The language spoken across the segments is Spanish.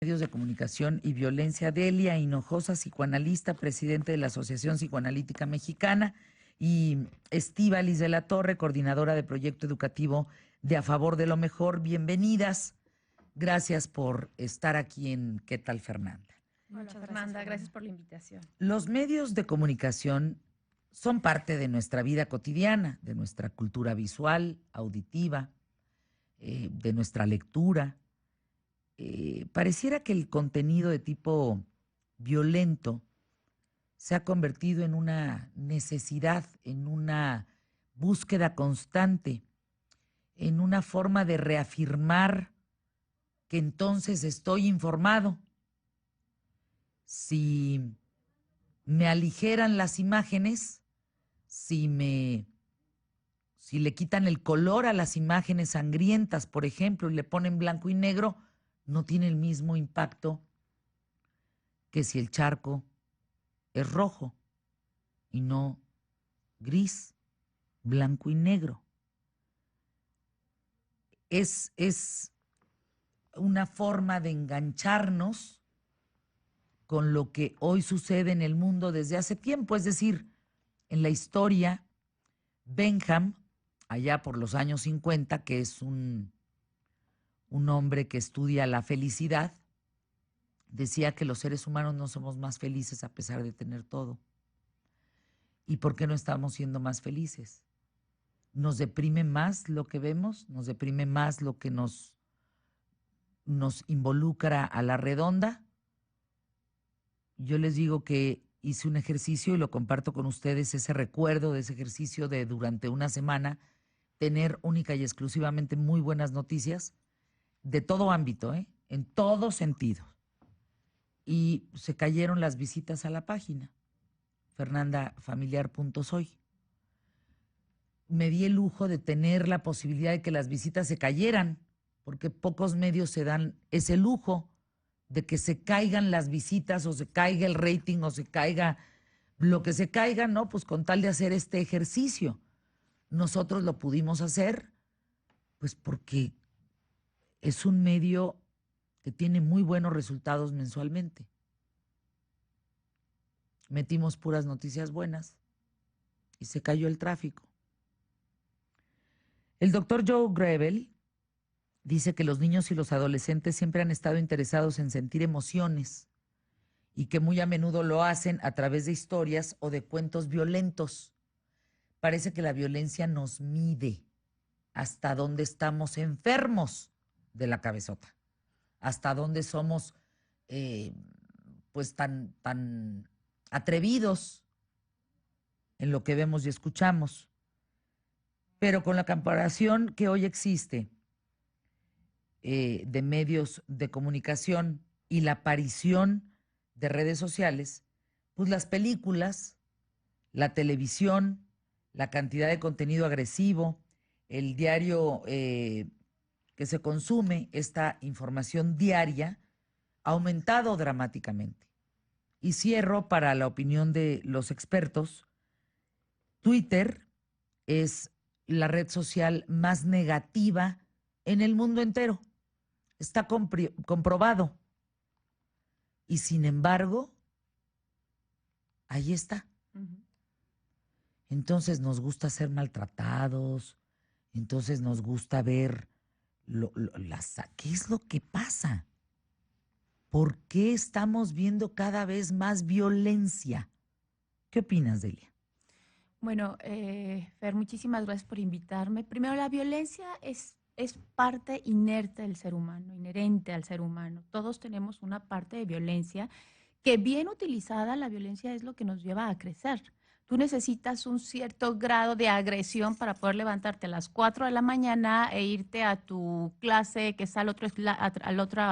Medios de Comunicación y Violencia, Delia Hinojosa, psicoanalista, presidente de la Asociación Psicoanalítica Mexicana, y Estíbaliz de la Torre, coordinadora de proyecto educativo de A Favor de lo Mejor. Bienvenidas. Gracias por estar aquí en ¿Qué tal, Fernanda? Hola, Fernanda, gracias por la invitación. Los medios de comunicación son parte de nuestra vida cotidiana, de nuestra cultura visual, auditiva, de nuestra lectura. Pareciera que el contenido de tipo violento se ha convertido en una necesidad, en una búsqueda constante, en una forma de reafirmar que entonces estoy informado. Si me aligeran las imágenes, si le quitan el color a las imágenes sangrientas, por ejemplo, y le ponen blanco y negro, no tiene el mismo impacto que si el charco es rojo y no gris, blanco y negro. Es una forma de engancharnos con lo que hoy sucede en el mundo desde hace tiempo. Es decir, en la historia, Bentham, allá por los años 50, que es un hombre que estudia la felicidad, decía que los seres humanos no somos más felices a pesar de tener todo. ¿Y por qué no estamos siendo más felices? ¿Nos deprime más lo que vemos? ¿Nos deprime más lo que nos involucra a la redonda? Yo les digo que hice un ejercicio y lo comparto con ustedes, ese recuerdo de ese ejercicio de durante una semana tener única y exclusivamente muy buenas noticias de todo ámbito, en todo sentido. Y se cayeron las visitas a la página, fernandafamiliar.soy. Me di el lujo de tener la posibilidad de que las visitas se cayeran, porque pocos medios se dan ese lujo de que se caigan las visitas o se caiga el rating o se caiga lo que se caiga, ¿no? Pues con tal de hacer este ejercicio. Nosotros lo pudimos hacer, pues porque es un medio que tiene muy buenos resultados mensualmente. Metimos puras noticias buenas y se cayó el tráfico. El doctor Joe Grebel dice que los niños y los adolescentes siempre han estado interesados en sentir emociones y que muy a menudo lo hacen a través de historias o de cuentos violentos. Parece que la violencia nos mide hasta dónde estamos enfermos de la cabezota, hasta dónde somos pues tan atrevidos en lo que vemos y escuchamos. Pero con la comparación que hoy existe de medios de comunicación y la aparición de redes sociales, pues las películas, la televisión, la cantidad de contenido agresivo, el diario que se consume, esta información diaria, ha aumentado dramáticamente. Y cierro para la opinión de los expertos. Twitter es la red social más negativa en el mundo entero. Está comprobado. Y sin embargo, ahí está. Entonces nos gusta ser maltratados, entonces nos gusta ver ¿qué es lo que pasa? ¿Por qué estamos viendo cada vez más violencia? ¿Qué opinas, Delia? Bueno, Fer, muchísimas gracias por invitarme. Primero, la violencia es parte inerte del ser humano, inherente al ser humano. Todos tenemos una parte de violencia que bien utilizada, la violencia es lo que nos lleva a crecer. Tú necesitas un cierto grado de agresión para poder levantarte a las 4 de la mañana e irte a tu clase que está al otro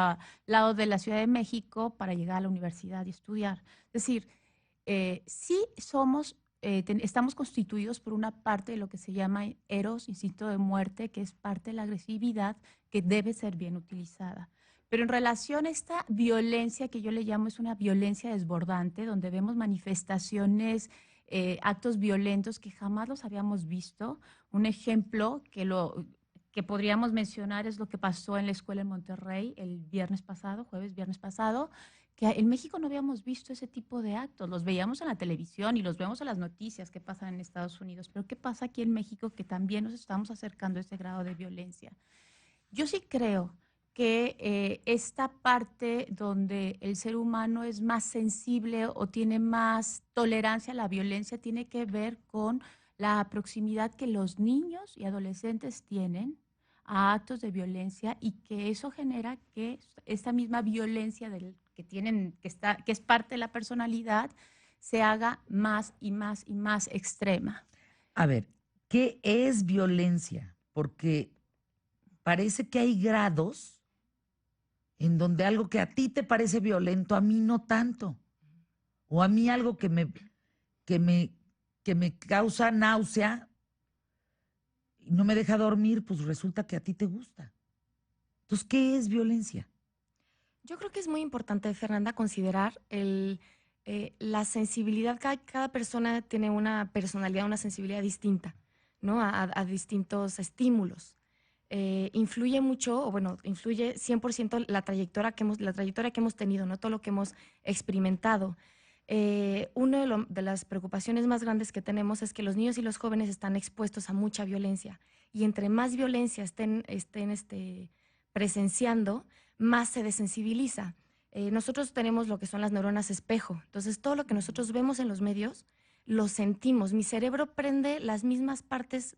lado de la Ciudad de México para llegar a la universidad y estudiar. Es decir, sí estamos constituidos por una parte de lo que se llama eros, instinto de muerte, que es parte de la agresividad que debe ser bien utilizada. Pero en relación a esta violencia que yo le llamo es una violencia desbordante, donde vemos manifestaciones, actos violentos que jamás los habíamos visto. Un ejemplo que podríamos mencionar es lo que pasó en la escuela en Monterrey el viernes pasado, viernes pasado, que en México no habíamos visto ese tipo de actos. Los veíamos en la televisión y los vemos en las noticias que pasan en Estados Unidos, pero ¿qué pasa aquí en México que también nos estamos acercando a ese grado de violencia? Yo sí creo que esta parte donde el ser humano es más sensible o tiene más tolerancia a la violencia tiene que ver con la proximidad que los niños y adolescentes tienen a actos de violencia y que eso genera que esta misma violencia que tienen, que es parte de la personalidad, se haga más y más y más extrema. A ver, ¿qué es violencia? Porque parece que hay grados en donde algo que a ti te parece violento, a mí no tanto. O a mí algo que me, que me causa náusea y no me deja dormir, pues resulta que a ti te gusta. Entonces, ¿qué es violencia? Yo creo que es muy importante, Fernanda, considerar la sensibilidad. Cada persona tiene una personalidad, una sensibilidad distinta, ¿no? A distintos estímulos. Influye mucho, o bueno, influye 100% la trayectoria que hemos tenido, ¿no? Todo lo que hemos experimentado. Una de las preocupaciones más grandes que tenemos es que los niños y los jóvenes están expuestos a mucha violencia. Y entre más violencia estén presenciando, más se desensibiliza. Nosotros tenemos lo que son las neuronas espejo. Entonces, todo lo que nosotros vemos en los medios, lo sentimos. Mi cerebro prende las mismas partes,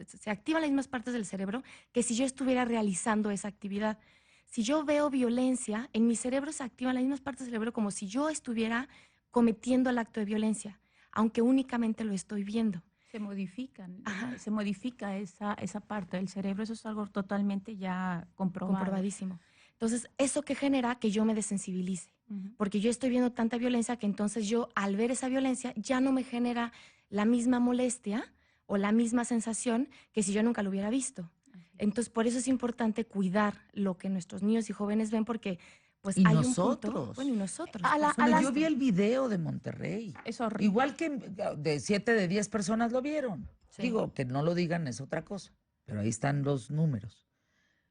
se activan las mismas partes del cerebro que si yo estuviera realizando esa actividad. Si yo veo violencia, en mi cerebro se activan las mismas partes del cerebro como si yo estuviera cometiendo el acto de violencia, aunque únicamente lo estoy viendo. Se modifica esa parte del cerebro, eso es algo totalmente ya Comprobadísimo. Entonces, ¿eso que genera? Que yo me desensibilice, porque yo estoy viendo tanta violencia que entonces yo, al ver esa violencia, ya no me genera la misma molestia o la misma sensación que si yo nunca lo hubiera visto. Entonces, por eso es importante cuidar lo que nuestros niños y jóvenes ven, porque pues Y hay nosotros. un punto. Bueno, y nosotros. Bueno, yo vi el video de Monterrey. Es horrible. Igual que de 7 de 10 personas lo vieron. Sí. Digo, que no lo digan es otra cosa, pero ahí están los números.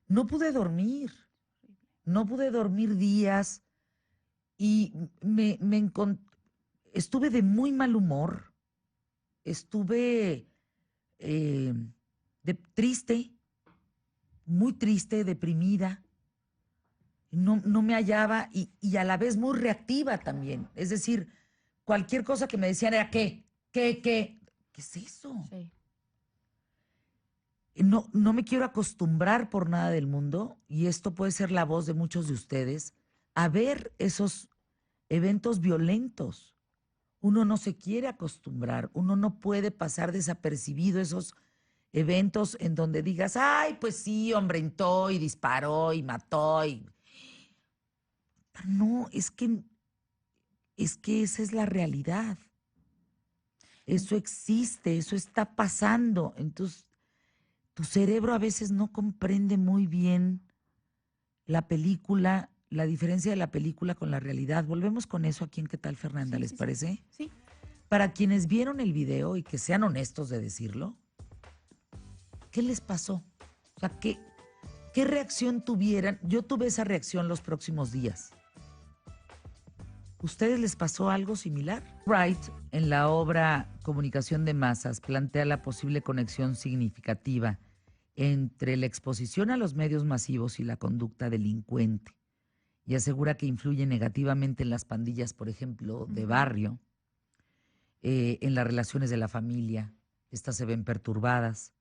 No pude dormir. No pude dormir días y estuve de muy mal humor. Estuve triste, muy triste, deprimida. No me hallaba y a la vez muy reactiva también. Es decir, cualquier cosa que me decían era ¿qué? ¿Qué es eso? Sí. No me quiero acostumbrar por nada del mundo, y esto puede ser la voz de muchos de ustedes, a ver esos eventos violentos. Uno no se quiere acostumbrar, uno no puede pasar desapercibido esos eventos en donde digas, ay, pues sí, hombre, entró y disparó y mató. No, es que esa es la realidad. Eso existe, eso está pasando. Entonces, tu cerebro a veces no comprende muy bien la película, la diferencia de la película con la realidad. Volvemos con eso aquí en ¿Qué tal, Fernanda? Sí, ¿Les sí, sí. parece? Sí. Para quienes vieron el video y que sean honestos de decirlo, ¿qué les pasó? O sea, ¿qué reacción tuvieran? Yo tuve esa reacción los próximos días. ¿Ustedes les pasó algo similar? Wright, en la obra Comunicación de Masas, plantea la posible conexión significativa entre la exposición a los medios masivos y la conducta delincuente, y asegura que influye negativamente en las pandillas, por ejemplo, de barrio, en las relaciones de la familia. Estas se ven perturbadas,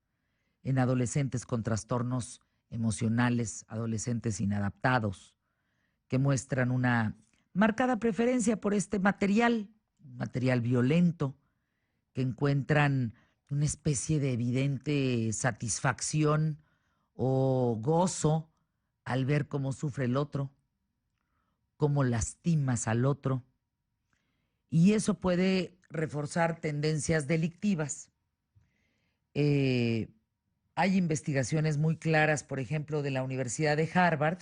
en adolescentes con trastornos emocionales, adolescentes inadaptados, que muestran una marcada preferencia por este material violento, que encuentran una especie de evidente satisfacción o gozo al ver cómo sufre el otro, cómo lastimas al otro. Y eso puede reforzar tendencias delictivas. Hay investigaciones muy claras, por ejemplo, de la Universidad de Harvard,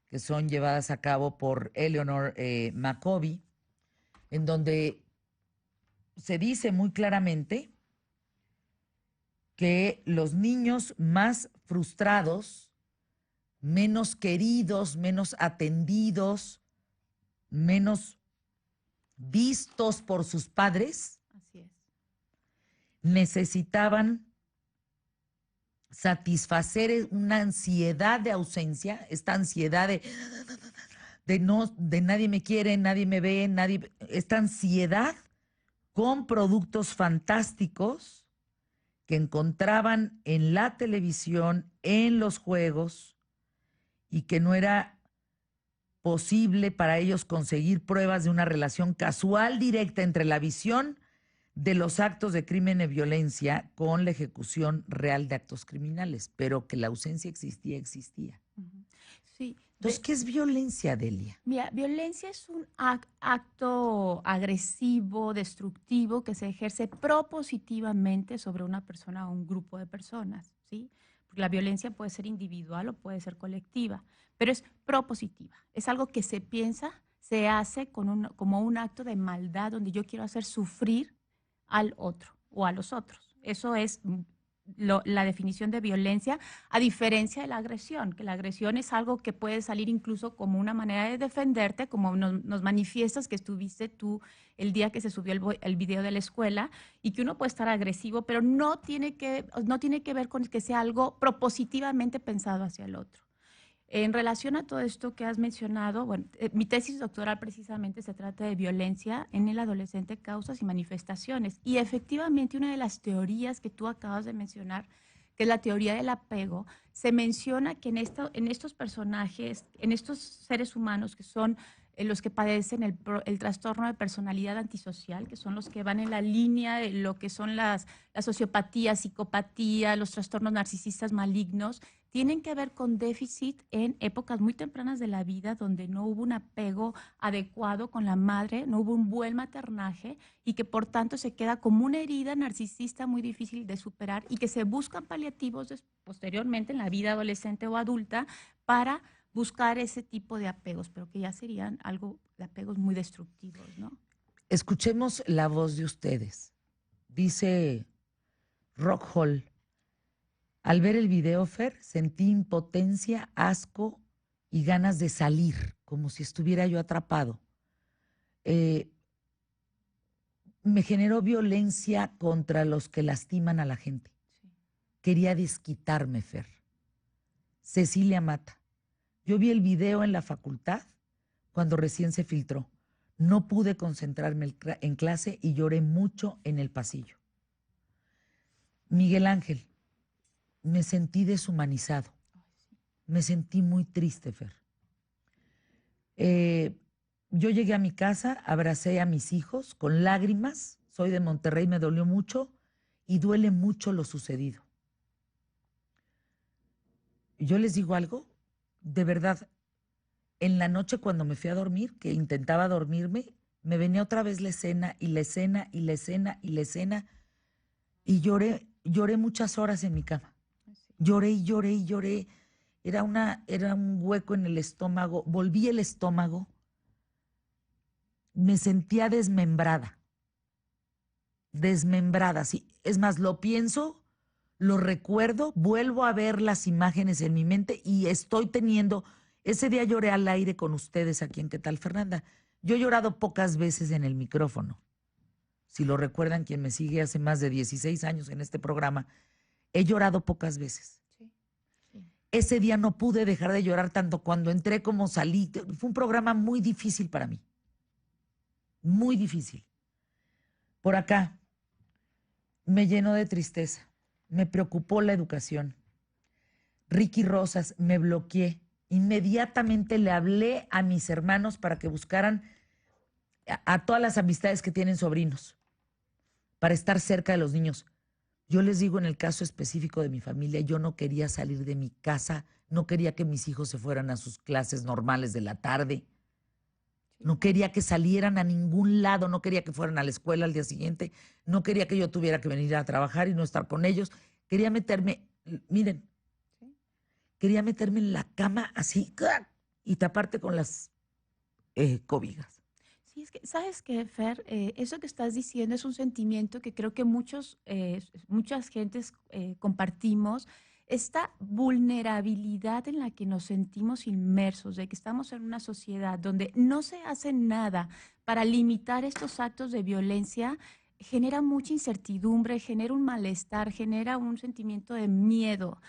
que son llevadas a cabo por Eleanor McCovey, en donde se dice muy claramente que los niños más frustrados, menos queridos, menos atendidos, menos vistos por sus padres, Así es. necesitaban satisfacer una ansiedad de ausencia, esta ansiedad de nadie me quiere, nadie me ve, esta ansiedad con productos fantásticos que encontraban en la televisión, en los juegos, y que no era posible para ellos conseguir pruebas de una relación casual directa entre la visión de los actos de crimen y violencia con la ejecución real de actos criminales, pero que la ausencia existía. Ujú. Sí. Entonces, ¿qué es violencia, Delia? Mira, violencia es un acto agresivo, destructivo, que se ejerce propositivamente sobre una persona o un grupo de personas, ¿sí? Porque la violencia puede ser individual o puede ser colectiva, pero es propositiva. Es algo que se piensa, se hace como un acto de maldad donde yo quiero hacer sufrir al otro o a los otros. Eso es la definición de violencia, a diferencia de la agresión, que la agresión es algo que puede salir incluso como una manera de defenderte, como nos manifiestas que estuviste tú el día que se subió el video de la escuela, y que uno puede estar agresivo, pero no tiene que ver con que sea algo propositivamente pensado hacia el otro. En relación a todo esto que has mencionado, bueno, mi tesis doctoral precisamente se trata de violencia en el adolescente, causas y manifestaciones. Y efectivamente una de las teorías que tú acabas de mencionar, que es la teoría del apego, se menciona que en estos personajes, en estos seres humanos que son los que padecen el trastorno de personalidad antisocial, que son los que van en la línea de lo que son la sociopatía, psicopatía, los trastornos narcisistas malignos, tienen que ver con déficit en épocas muy tempranas de la vida donde no hubo un apego adecuado con la madre, no hubo un buen maternaje y que por tanto se queda como una herida narcisista muy difícil de superar y que se buscan paliativos posteriormente en la vida adolescente o adulta para buscar ese tipo de apegos, pero que ya serían algo de apegos muy destructivos, ¿no? Escuchemos la voz de ustedes. Dice Rock Hall: al ver el video, Fer, sentí impotencia, asco y ganas de salir, como si estuviera yo atrapado. Me generó violencia contra los que lastiman a la gente. Sí. Quería desquitarme, Fer. Cecilia Mata: yo vi el video en la facultad cuando recién se filtró. No pude concentrarme en clase y lloré mucho en el pasillo. Miguel Ángel: me sentí deshumanizado. Me sentí muy triste, Fer. Yo llegué a mi casa, abracé a mis hijos con lágrimas. Soy de Monterrey, me dolió mucho y duele mucho lo sucedido. Yo les digo algo, de verdad, en la noche cuando me fui a dormir, que intentaba dormirme, me venía otra vez la escena y la escena y la escena y la escena y lloré muchas horas en mi cama. Lloré y lloré y lloré. Era un hueco en el estómago. Volví el estómago. Me sentía desmembrada. Desmembrada, sí. Es más, lo pienso, lo recuerdo, vuelvo a ver las imágenes en mi mente y estoy teniendo... Ese día lloré al aire con ustedes aquí en ¿Qué tal, Fernanda? Yo he llorado pocas veces en el micrófono. Si lo recuerdan, quien me sigue hace más de 16 años en este programa, he llorado pocas veces. Sí, sí. Ese día no pude dejar de llorar tanto cuando entré como salí. Fue un programa muy difícil para mí. Muy difícil. Por acá, me llenó de tristeza. Me preocupó la educación. Ricky Rosas: me bloqueé. Inmediatamente le hablé a mis hermanos para que buscaran a todas las amistades que tienen sobrinos, para estar cerca de los niños. Yo les digo, en el caso específico de mi familia, yo no quería salir de mi casa, no quería que mis hijos se fueran a sus clases normales de la tarde, no quería que salieran a ningún lado, no quería que fueran a la escuela al día siguiente, no quería que yo tuviera que venir a trabajar y no estar con ellos. Quería meterme, miren, quería meterme en la cama así y taparte con las cobijas. Sí, es que, ¿sabes qué, Fer? Eso que estás diciendo es un sentimiento que creo que muchas gentes compartimos. Esta vulnerabilidad en la que nos sentimos inmersos, de que estamos en una sociedad donde no se hace nada para limitar estos actos de violencia, genera mucha incertidumbre, genera un malestar, genera un sentimiento de miedo.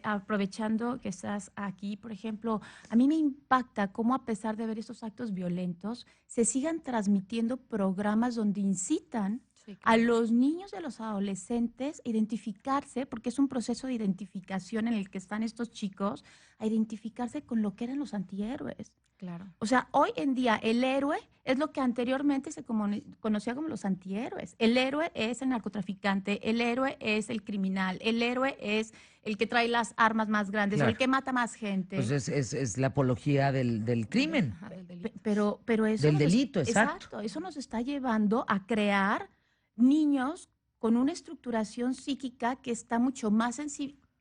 Aprovechando que estás aquí, por ejemplo, a mí me impacta cómo a pesar de ver estos actos violentos, se sigan transmitiendo programas donde incitan Sí, a claro. los niños y a los adolescentes a identificarse, porque es un proceso de identificación en el que están estos chicos, a identificarse con lo que eran los antihéroes. Claro. O sea, hoy en día el héroe es lo que anteriormente se conocía como los antihéroes. El héroe es el narcotraficante, el héroe es el criminal, el héroe es el que trae las armas más grandes o el Claro. que mata más Pues gente. es la apología del crimen, Ajá, del Pe- delito. pero eso del delito, exacto. exacto, eso nos está llevando a crear niños con una estructuración psíquica que está mucho más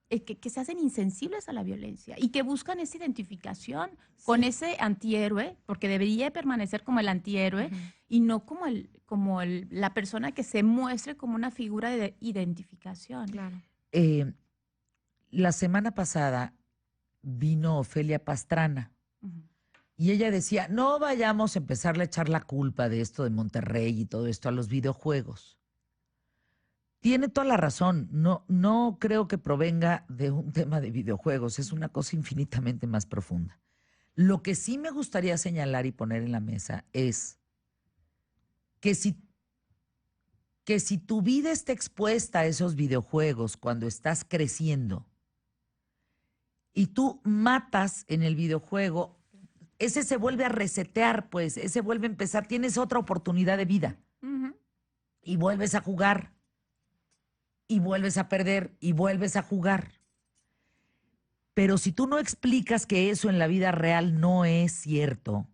que se hacen insensibles a la violencia y que buscan esa identificación con Sí. ese antihéroe, porque debería permanecer como el antihéroe Ujú. y no la persona que se muestre como una figura de identificación. Claro. Eh, la semana pasada vino Ofelia Pastrana Ujú. y ella decía, no vayamos a empezarle a echar la culpa de esto de Monterrey y todo esto a los videojuegos. Tiene toda la razón, no creo que provenga de un tema de videojuegos, es una cosa infinitamente más profunda. Lo que sí me gustaría señalar y poner en la mesa es que si tu vida está expuesta a esos videojuegos cuando estás creciendo y tú matas en el videojuego, ese se vuelve a resetear, pues, ese vuelve a empezar, tienes otra oportunidad de vida Ujú. y vuelves a jugar y vuelves a perder y vuelves a jugar. Pero si tú no explicas que eso en la vida real no es cierto,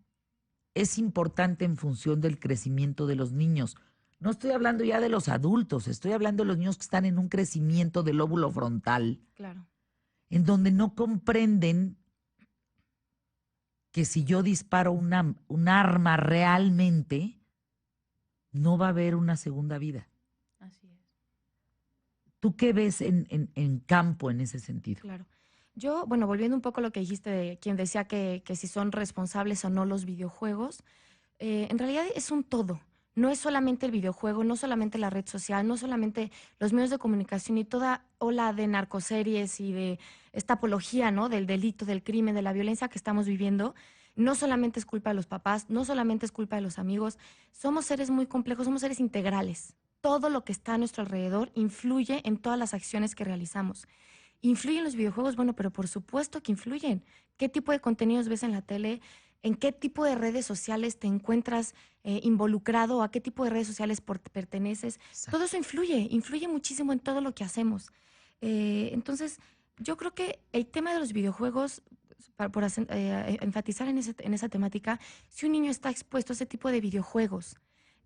es importante en función del crecimiento de los niños. No estoy hablando ya de los adultos, estoy hablando de los niños que están en un crecimiento del lóbulo frontal, Claro. en donde no comprenden que si yo disparo un arma realmente, no va a haber una segunda vida. Así es. ¿Tú qué ves en campo en ese sentido? Claro. Yo, bueno, volviendo un poco a lo que dijiste de quien decía que si son responsables o no los videojuegos, en realidad es un todo. No es solamente el videojuego, no solamente la red social, no solamente los medios de comunicación y toda ola de narcoseries y de esta apología, ¿no? Del delito, del crimen, de la violencia que estamos viviendo. No solamente es culpa de los papás, no solamente es culpa de los amigos. Somos seres muy complejos, somos seres integrales. Todo lo que está a nuestro alrededor influye en todas las acciones que realizamos. ¿Influyen los videojuegos? Bueno, pero por supuesto que influyen. ¿Qué tipo de contenidos ves en la tele? ¿En qué tipo de redes sociales te encuentras involucrado? ¿A qué tipo de redes sociales perteneces? Todo Exacto. eso influye muchísimo en todo lo que hacemos. Entonces, yo creo que el tema de los videojuegos, enfatizar en esa temática, si un niño está expuesto a ese tipo de videojuegos,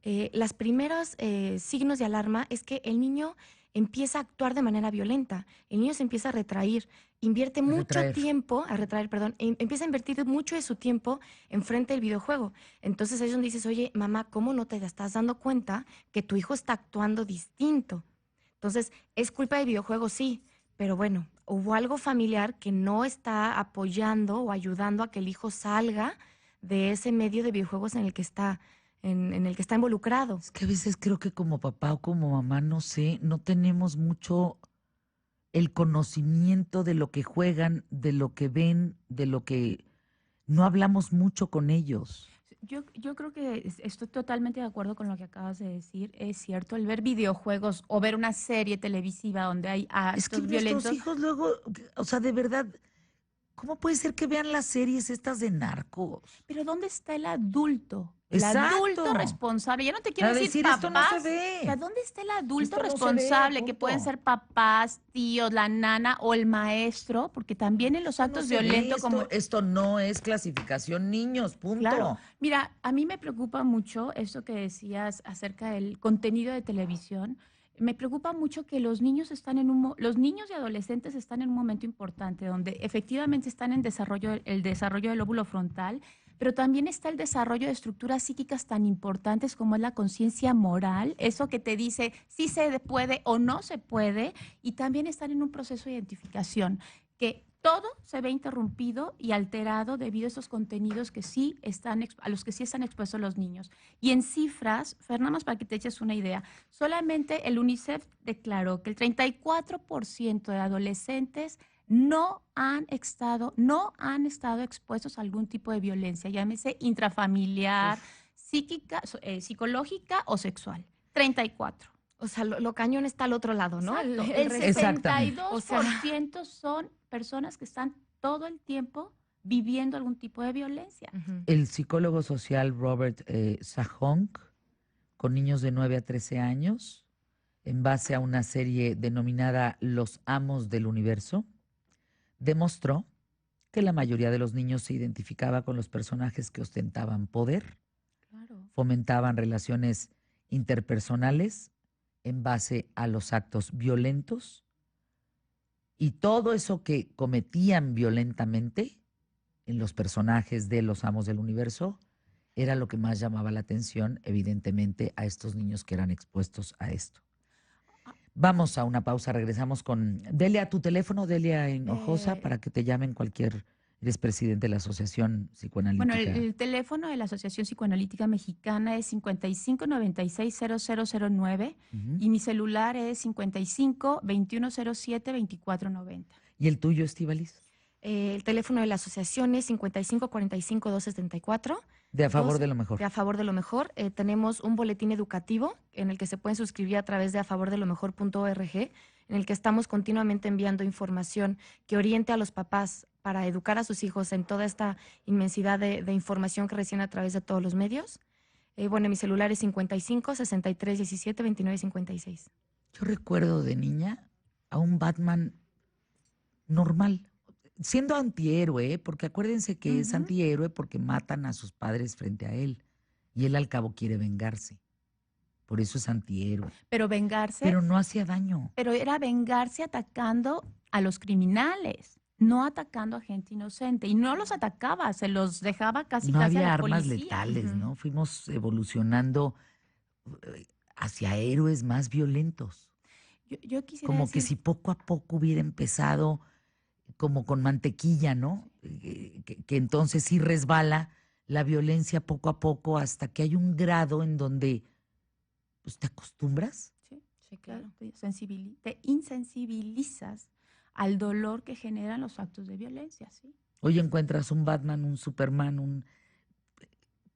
las primeros signos de alarma es que el niño empieza a actuar de manera violenta, el niño se empieza a retraer, invierte mucho Retraer. tiempo, a retraer, perdón, empieza a invertir mucho de su tiempo enfrente del videojuego. Entonces ahí es donde dices, oye, mamá, ¿cómo no te estás dando cuenta que tu hijo está actuando distinto? Entonces, ¿es culpa del videojuego? Sí, pero bueno, hubo algo familiar que no está apoyando o ayudando a que el hijo salga de ese medio de videojuegos en el que está, en el que está involucrado. Es que a veces creo que como papá o como mamá, no sé, no tenemos mucho el conocimiento de lo que juegan, de lo que ven, de lo que no hablamos mucho con ellos. Yo creo que estoy totalmente de acuerdo con lo que acabas de decir. Es cierto, el ver videojuegos o ver una serie televisiva donde hay Es que actos nuestros violentos. hijos luego, o sea, de verdad, ¿cómo puede ser que vean las series estas de narcos? Pero ¿dónde está el adulto? El adulto Exacto. responsable. Ya no te quiero A decir decir, esto no se papás. O sea, ve. ¿dónde está el adulto Esto no se ve, responsable? Que pueden punto. ser papás, tíos, la nana o el maestro, porque también en los Esto no actos se ve, violentos como... esto no es clasificación niños, Claro, punto. mira, a mí me preocupa mucho esto que decías acerca del contenido de televisión. Me preocupa mucho que los niños los niños y adolescentes están en un momento importante donde efectivamente están en desarrollo, el desarrollo del lóbulo frontal, pero también está el desarrollo de estructuras psíquicas tan importantes como es la conciencia moral, eso que te dice si se puede o no se puede, y también están en un proceso de identificación, que todo se ve interrumpido y alterado debido a esos contenidos que sí están, a los que sí están expuestos los niños. Y en cifras, Fernanda, para que te eches una idea, solamente el UNICEF declaró que el 34% de adolescentes no han estado expuestos a algún tipo de violencia, llámese intrafamiliar, psíquica, psicológica o sexual. 34. O sea, lo cañón está al otro lado, ¿no? Exacto. El El resto- 62% son personas que están todo el tiempo viviendo algún tipo de violencia. Ujú. El psicólogo social Robert Sahonk, con niños de 9 a 13 años, en base a una serie denominada Los Amos del Universo, demostró que la mayoría de los niños se identificaba con los personajes que ostentaban poder, Claro. fomentaban relaciones interpersonales en base a los actos violentos, y todo eso que cometían violentamente en los personajes de los Amos del Universo era lo que más llamaba la atención, evidentemente, a estos niños que eran expuestos a esto. Vamos a una pausa, regresamos con Delia, tu teléfono, Delia Hinojosa, para que te llamen cualquier... Eres presidente de la Asociación Bueno, Psicoanalítica. el teléfono de la Asociación Psicoanalítica Mexicana es 5596-0009 Ujú. y mi celular es 55-2107-2490. ¿Y el tuyo, Estíbaliz? El teléfono de la asociación es 5545-274. De a favor Dos- de lo mejor. De A Favor de lo Mejor. Tenemos un boletín educativo en el que se pueden suscribir a través de afavordelomejor.org, en el que estamos continuamente enviando información que oriente a los papás para educar a sus hijos en toda esta inmensidad de información que reciben a través de todos los medios. Bueno, mi celular es 55 63 17 29 56. Yo recuerdo de niña a un Batman normal, siendo antihéroe, porque acuérdense que es Ujú. antihéroe porque matan a sus padres frente a él y él al cabo quiere vengarse. Por eso es antihéroe. Pero vengarse, Pero no hacía daño. pero era vengarse atacando a los criminales, no atacando a gente inocente. Y no los atacaba, se los dejaba casi No casi a había la armas policía. letales, Ujú. ¿no? Fuimos evolucionando hacia héroes más violentos. Yo quisiera Como que decir, si poco a poco hubiera empezado como con mantequilla, ¿no? Que entonces sí resbala la violencia poco a poco hasta que hay un grado en donde pues, te acostumbras. sí, Sí, claro, te insensibilizas al dolor que generan los actos de violencia, ¿sí? Hoy encuentras un Batman, un Superman, un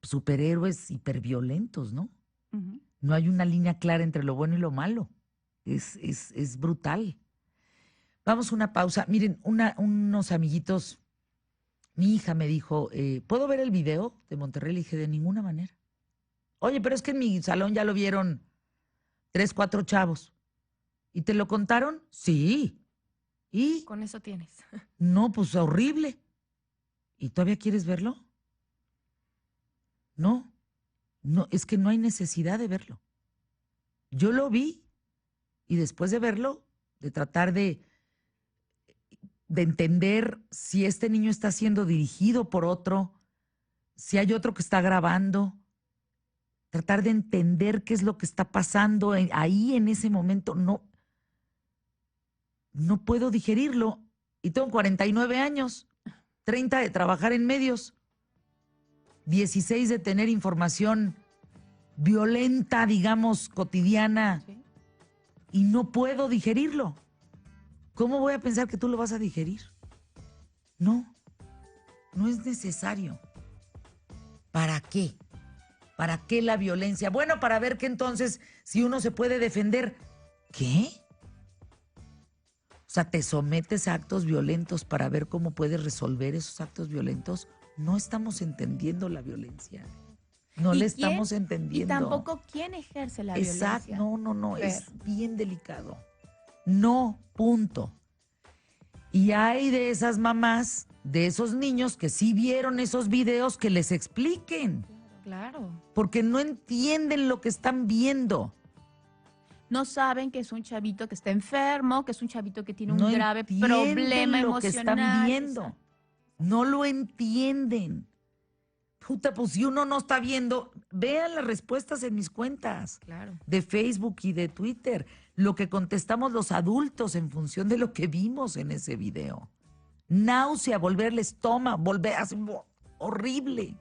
superhéroes hiperviolentos, ¿no? Ujú. No hay una línea clara entre lo bueno y lo malo. Es brutal. Vamos a una pausa. Miren, unos amiguitos, mi hija me dijo, ¿puedo ver el video de Monterrey? Le dije, de ninguna manera. Oye, pero es que en mi salón ya lo vieron 3, 4 chavos. ¿Y te lo contaron? Sí. ¿Y? Con eso tienes. No, pues horrible. ¿Y todavía quieres verlo? No, no, es que no hay necesidad de verlo. Yo lo vi y después de verlo, de tratar de entender si este niño está siendo dirigido por otro, si hay otro que está grabando, tratar de entender qué es lo que está pasando ahí en ese momento, no puedo digerirlo. Y tengo 49 años, 30 de trabajar en medios, 16 de tener información violenta, digamos, cotidiana, ¿Sí? y no puedo digerirlo. ¿Cómo voy a pensar que tú lo vas a digerir? No, no es necesario. ¿Para qué? ¿Para qué la violencia? Bueno, para ver que entonces, si uno se puede defender, ¿qué? O sea, te sometes a actos violentos para ver cómo puedes resolver esos actos violentos. No estamos entendiendo la violencia. No ¿Y le quién? estamos Y entendiendo. tampoco quién ejerce la Exacto, violencia. no, Fer. es bien delicado. No, punto. Y hay de esas mamás, de esos niños que sí vieron esos videos, que les expliquen, Claro. porque no entienden lo que están viendo. No saben que es un chavito que está enfermo, que es un chavito que tiene un No grave entienden problema lo que emocional. están viendo. Exacto. No lo entienden. Puta, pues si uno no está viendo, vean las respuestas en mis cuentas Claro. de Facebook y de Twitter, lo que contestamos los adultos en función de lo que vimos en ese video. Náusea, volver el estómago, volver así, horrible.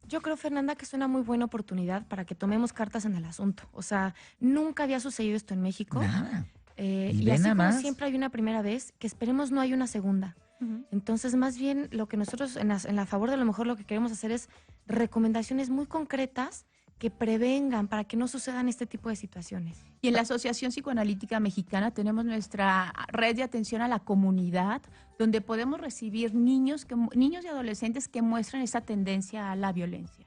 Yo creo, Fernanda, que es una muy buena oportunidad para que tomemos cartas en el asunto. O sea, nunca había sucedido esto en México. Nada. Y ve así nada como más. siempre hay una primera vez, que esperemos no hay una segunda. Entonces, más bien, lo que nosotros en la favor de lo mejor lo que queremos hacer es recomendaciones muy concretas que prevengan para que no sucedan este tipo de situaciones. Y en la Asociación Psicoanalítica Mexicana tenemos nuestra red de atención a la comunidad, donde podemos recibir niños y adolescentes que muestran esa tendencia a la violencia.